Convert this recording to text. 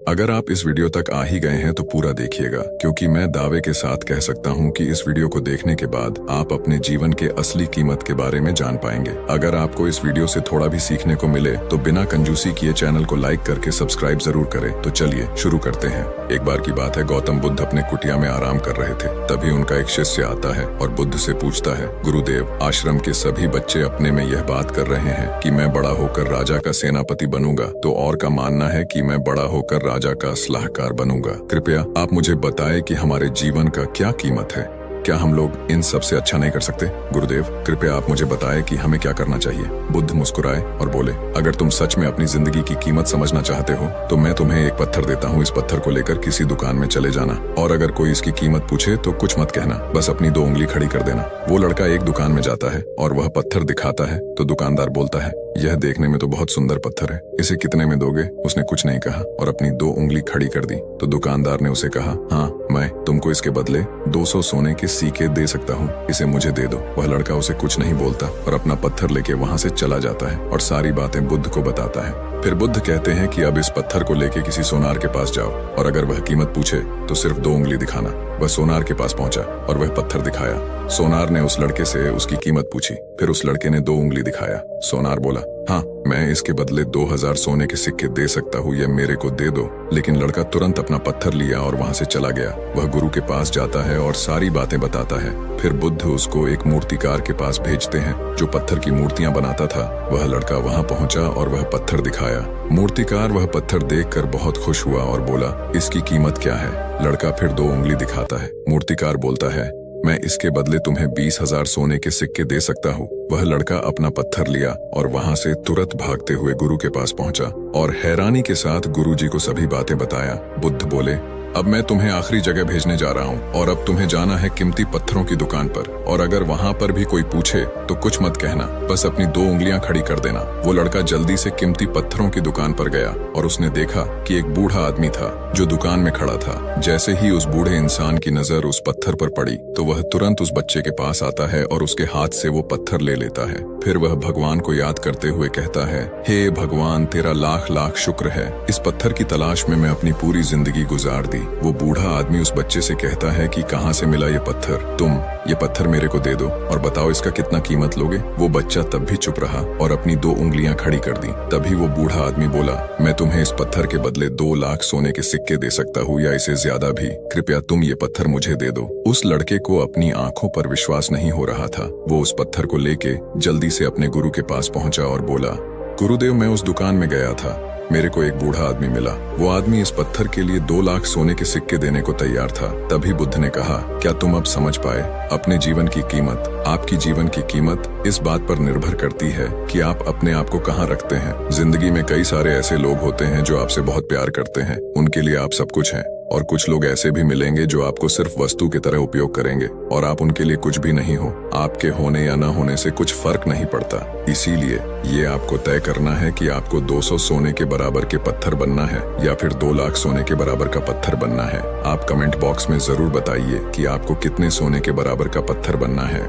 अगर आप इस वीडियो तक आ ही गए हैं तो पूरा देखिएगा, क्योंकि मैं दावे के साथ कह सकता हूं कि इस वीडियो को देखने के बाद आप अपने जीवन के असली कीमत के बारे में जान पाएंगे। अगर आपको इस वीडियो से थोड़ा भी सीखने को मिले तो बिना कंजूसी किए चैनल को लाइक करके सब्सक्राइब जरूर करें। तो चलिए शुरू करते हैं। एक बार की बात है, गौतम बुद्ध अपने कुटिया में आराम कर रहे थे। तभी उनका एक शिष्य आता है और बुद्ध से पूछता है, गुरुदेव, आश्रम के सभी बच्चे अपने में यह बात कर रहे हैं कि मैं बड़ा होकर राजा का सेनापति बनूंगा, तो और का मानना है कि मैं बड़ा होकर राजा का सलाहकार बनूंगा। कृपया आप मुझे बताएं कि हमारे जीवन का क्या कीमत है। क्या हम लोग इन सब से अच्छा नहीं कर सकते? गुरुदेव, कृपया आप मुझे बताएं कि हमें क्या करना चाहिए। बुद्ध मुस्कुराए और बोले, अगर तुम सच में अपनी जिंदगी की कीमत समझना चाहते हो तो मैं तुम्हें एक पत्थर देता हूँ। इस पत्थर को लेकर किसी दुकान में चले जाना और अगर कोई इसकी कीमत पूछे तो कुछ मत कहना, बस अपनी 2 उंगली खड़ी कर देना। वो लड़का एक दुकान में जाता है और वह पत्थर दिखाता है तो दुकानदार बोलता है, यह देखने में तो बहुत सुंदर पत्थर है, इसे कितने में दोगे? उसने कुछ नहीं कहा और अपनी 2 उंगली खड़ी कर दी। तो दुकानदार ने उसे कहा, हाँ, मैं तुमको इसके बदले 200 सोने के सिक्के दे सकता हूँ, इसे मुझे दे दो। वह लड़का उसे कुछ नहीं बोलता और अपना पत्थर लेके वहाँ से चला जाता है और सारी बातें बुद्ध को बताता है। फिर बुद्ध कहते हैं कि अब इस पत्थर को लेके किसी सोनार के पास जाओ और अगर वह कीमत पूछे तो सिर्फ 2 उंगली दिखाना। वह सोनार के पास पहुंचा और वह पत्थर दिखाया। सोनार ने उस लड़के से उसकी कीमत पूछी। फिर उस लड़के ने 2 उंगली दिखाया। सोनार बोला, हाँ, मैं इसके बदले 2000 सोने के सिक्के दे सकता हूँ, यह मेरे को दे दो। लेकिन लड़का तुरंत अपना पत्थर लिया और वहाँ से चला गया। वह गुरु के पास जाता है और सारी बातें बताता है। फिर बुद्ध उसको एक मूर्तिकार के पास भेजते हैं जो पत्थर की मूर्तियां बनाता था। वह लड़का वहाँ पहुंचा और वह पत्थर दिखाया। मूर्तिकार वह पत्थर देखकर बहुत खुश हुआ और बोला, इसकी कीमत क्या है? लड़का फिर 2 उंगली दिखाता है। मूर्तिकार बोलता है, मैं इसके बदले तुम्हें 20,000 सोने के सिक्के दे सकता हूँ। वह लड़का अपना पत्थर लिया और वहाँ से तुरंत भागते हुए गुरु के पास पहुंचा और हैरानी के साथ गुरु जी को सभी बातें बताया। बुद्ध बोले, अब मैं तुम्हें आखिरी जगह भेजने जा रहा हूँ और अब तुम्हें जाना है कीमती पत्थरों की दुकान पर और अगर वहाँ पर भी कोई पूछे तो कुछ मत कहना, बस अपनी 2 उंगलियां खड़ी कर देना। वो लड़का जल्दी से कीमती पत्थरों की दुकान पर गया और उसने देखा कि एक बूढ़ा आदमी था जो दुकान में खड़ा था। जैसे ही उस बूढ़े इंसान की नजर उस पत्थर पर पड़ी तो वह तुरंत उस बच्चे के पास आता है और उसके हाथ से वो पत्थर ले लेता है। फिर वह भगवान को याद करते हुए कहता है, हे भगवान, तेरा लाख लाख शुक्र है, इस पत्थर की तलाश में मैं अपनी पूरी जिंदगी गुजार दी। वो बूढ़ा आदमी उस बच्चे से कहता है कि कहाँ से मिला ये पत्थर? तुम ये पत्थर मेरे को दे दो और बताओ इसका कितना कीमत लोगे? वो बच्चा तब भी चुप रहा और अपनी 2 उंगलियां खड़ी कर दी। तभी वो बूढ़ा आदमी बोला, मैं तुम्हें इस पत्थर के बदले 2 लाख सोने के सिक्के दे सकता हूँ या इससे ज्यादा भी। कृपया तुम ये पत्थर मुझे दे दो। उस लड़के को अपनी आंखों पर विश्वास नहीं हो रहा था। वो उस पत्थर को लेके जल्दी से अपने गुरु के पास पहुंचा और बोला, गुरुदेव, मैं उस दुकान में गया था, मेरे को एक बूढ़ा आदमी मिला। वो आदमी इस पत्थर के लिए 2 लाख सोने के सिक्के देने को तैयार था। तभी बुद्ध ने कहा, क्या तुम अब समझ पाए? अपने जीवन की कीमत, आपकी जीवन की कीमत इस बात पर निर्भर करती है कि आप अपने आप को कहाँ रखते हैं। जिंदगी में कई सारे ऐसे लोग होते हैं जो आपसे बहुत प्यार करते हैं, उनके लिए आप सब कुछ हैं, और कुछ लोग ऐसे भी मिलेंगे जो आपको सिर्फ वस्तु की तरह उपयोग करेंगे और आप उनके लिए कुछ भी नहीं हो। आपके होने या न होने से कुछ फर्क नहीं पड़ता। इसीलिए ये आपको तय करना है कि आपको 200 सोने के बराबर के पत्थर बनना है या फिर 2 लाख सोने के बराबर का पत्थर बनना है। आप कमेंट बॉक्स में जरूर बताइए कि आपको कितने सोने के बराबर का पत्थर बनना है।